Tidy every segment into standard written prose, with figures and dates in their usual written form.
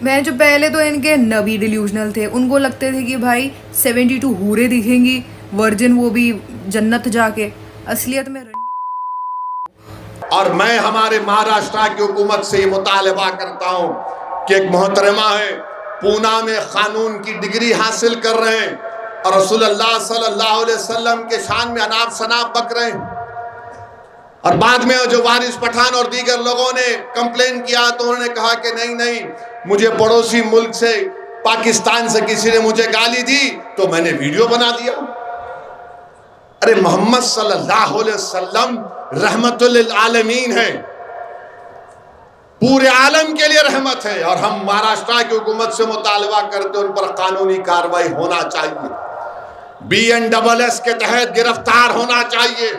मैं जो पहले तो इनके नबी डिल्यूजनल थे, उनको लगते थे कि भाई 72 हूरें दिखेंगी वर्जिन, वो भी जन्नत जाके। असलियत में और मैं हमारे महाराष्ट्र की हुकूमत से ये मुतालबा करता हूं कि एक मोहतरमा है, पूना में कानून की डिग्री हासिल कर रहे हैं और रसूलुल्लाह सल्लल्लाहु अलैहि वसल्लम के शान में अनाप शनाप बक रहे हैं, और बाद में जो वारिस पठान और दीगर लोगों ने कंप्लेन किया तो उन्होंने कहा कि नहीं नहीं, मुझे पड़ोसी मुल्क से पाकिस्तान से किसी ने मुझे गाली दी तो मैंने वीडियो बना दिया। अरे मोहम्मद सल्लल्लाहु अलैहि वसल्लम रहमतुल लिल आलमीन है, पूरे आलम के लिए रहमत है, और हम महाराष्ट्र की हुकूमत से मुतालबा करते उन पर कानूनी कार्रवाई होना चाहिए, BNSS के तहत गिरफ्तार होना चाहिए,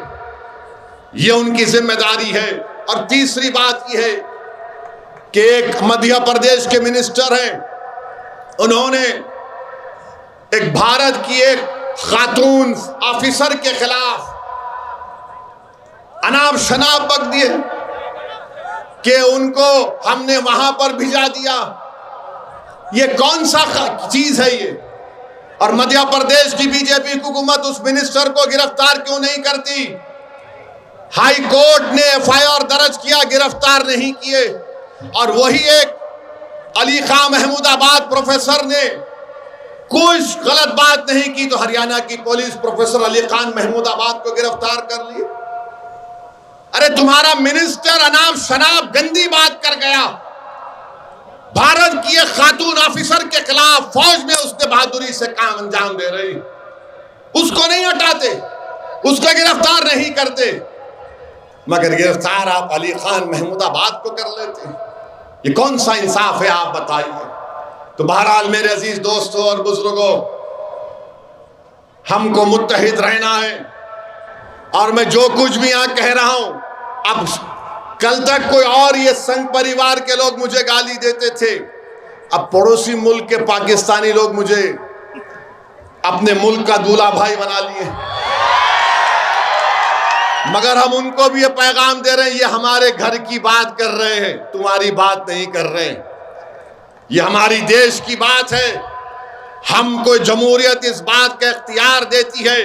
ये उनकी जिम्मेदारी है। और तीसरी बात यह है कि एक मध्य प्रदेश के मिनिस्टर हैं, उन्होंने एक भारत की एक खातून ऑफिसर के खिलाफ अनाप शनाप बक दिए कि उनको हमने वहां पर भिजा दिया। ये कौन सा चीज है ये? और मध्य प्रदेश की बीजेपी हुकूमत उस मिनिस्टर को गिरफ्तार क्यों नहीं करती? हाई कोर्ट ने FIR दर्ज किया, गिरफ्तार नहीं किए, और वही एक अली खां महमूदाबाद प्रोफेसर ने कुछ गलत बात नहीं की तो हरियाणा की पुलिस प्रोफेसर अली खान महमूदाबाद को गिरफ्तार कर ली। अरे तुम्हारा मिनिस्टर अनाप शनाप गंदी बात कर गया, भारत की एक खातून ऑफिसर के खिलाफ फौज में उसने बहादुरी से काम अंजाम दे रही, उसको नहीं हटाते, उसको गिरफ्तार नहीं करते, मगर गिरफ्तार आप अली खान महमूदाबाद को कर लेते। ये कौन सा इंसाफ है, आप बताइए। तो बहरहाल मेरे अजीज दोस्तों और बुजुर्गों, हमको मुत्तहिद रहना है, और मैं जो कुछ भी यहां कह रहा हूं, अब कल तक कोई और ये संघ परिवार के लोग मुझे गाली देते थे, अब पड़ोसी मुल्क के पाकिस्तानी लोग मुझे अपने मुल्क का दूल्हा भाई बना लिए, मगर हम उनको भी ये पैगाम दे रहे हैं, ये हमारे घर की बात कर रहे हैं, तुम्हारी बात नहीं कर रहे हैं, ये हमारी देश की बात है। हमको जमहूरियत इस बात का इख्तियार देती है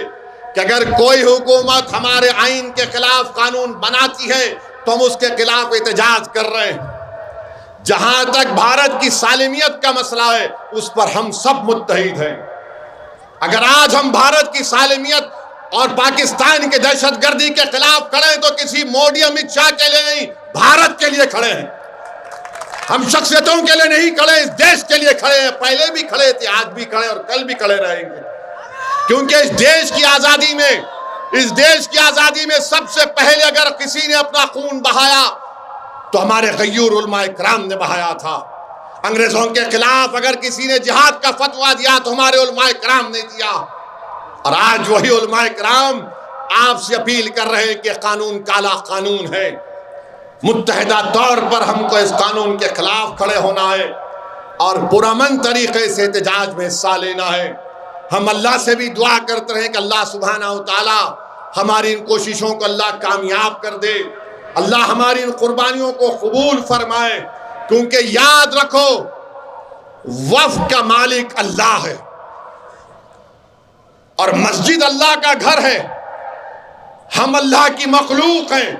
कि अगर कोई हुकूमत हमारे आइन के खिलाफ कानून बनाती है तो हम उसके खिलाफ एहतजाज कर रहे हैं। जहां तक भारत की सालिमियत का मसला है, उस पर हम सब मुत्तहिद हैं। अगर आज हम भारत की सालिमियत और पाकिस्तान के दहशतगर्दी के खिलाफ खड़े हैं तो किसी मोदी अमित शाह के लिए नहीं, भारत के लिए खड़े हैं। हम शख्सियतों के लिए नहीं खड़े, इस देश के लिए खड़े हैं। पहले भी खड़े थे, आज भी खड़े और कल भी खड़े रहेंगे, क्योंकि इस देश की आजादी में सबसे पहले अगर किसी ने अपना खून बहाया तो हमारे गय्यूर उलमा इकराम ने बहाया था। अंग्रेजों के खिलाफ अगर किसी ने जिहाद का फतवा दिया तो हमारे उलमा इकराम ने दिया, और आज वही उलमा इकराम आपसे अपील कर रहे हैं कि कानून काला कानून है। मुत्तहिदा तौर पर हमको इस कानून के खिलाफ खड़े होना है और पुरअमन तरीके से एहतजाज में हिस्सा लेना है। हम अल्लाह से भी दुआ करते रहे कि अल्लाह सुब्हानहू तआला हमारी इन कोशिशों को अल्लाह कामयाब कर दे, अल्लाह हमारी इन कुर्बानियों को कबूल फरमाए, क्योंकि याद रखो वफ़ का मालिक अल्लाह है और मस्जिद अल्लाह का घर है। हम अल्लाह की मखलूक हैं,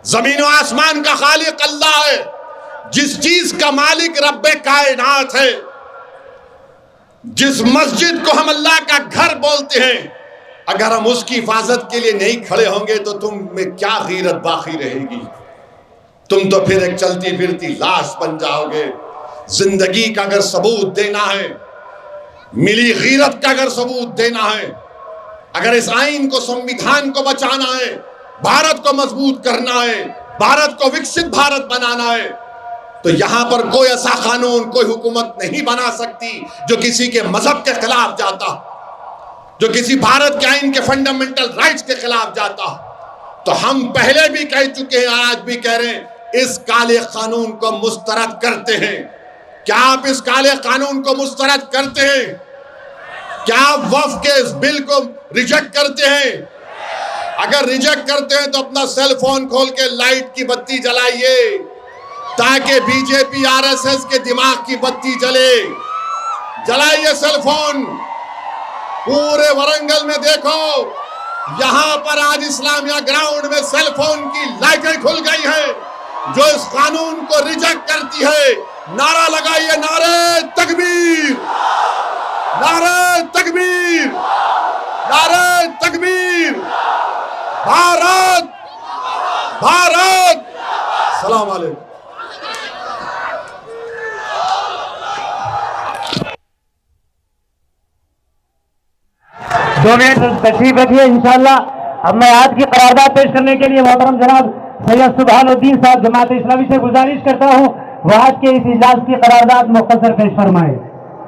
जमीन और आसमान का खालिक अल्लाह है। जिस चीज का मालिक रब्बे कायनात है, जिस मस्जिद को हम अल्लाह का घर बोलते हैं, अगर हम उसकी हिफाजत के लिए नहीं खड़े होंगे तो तुम में क्या गीरत बाकी रहेगी? तुम तो फिर एक चलती फिरती लाश बन जाओगे। जिंदगी का अगर सबूत देना है, मिली गीरत का अगर सबूत देना है, अगर इस आइन को, संविधान को बचाना है, भारत को मजबूत करना है, भारत को विकसित भारत बनाना है, तो यहां पर कोई ऐसा कानून, कोई हुकूमत नहीं बना सकती जो किसी के मजहब के खिलाफ जाता, जो किसी भारत के आइन के फंडामेंटल राइट्स के खिलाफ जाता। तो हम पहले भी कह चुके हैं, आज भी कह रहे हैं, इस काले कानून को मुस्तरद करते हैं। क्या आप इस काले कानून को मुस्तरद करते हैं? क्या आप वक्फ के इस बिल को रिजेक्ट करते हैं? अगर रिजेक्ट करते हैं तो अपना सेल फोन खोल के लाइट की बत्ती जलाइए, ताकि बीजेपी आरएसएस के दिमाग की बत्ती जले। जलाइए सेल फोन। पूरे वरंगल में देखो, यहां पर आज इस्लामिया ग्राउंड में सेल फोन की लाइटें खुल गई हैं जो इस कानून को रिजेक्ट करती है। नारा लगाइए, नारे तकबीर, नारे तकबीर, नारे तकबीर। भारत भारत। सलाम अलैकुम। दो मिनट तशरीफ रखिए इंशाअल्लाह। अब मैं आज की करारदाद पेश करने के लिए मोहतरम जनाब सैयद सुभानुद्दीन साहब जमात इस्लामी से गुजारिश करता हूँ वो आज के इस इजलास की करारदाद मुख्तसर पेश फरमाए।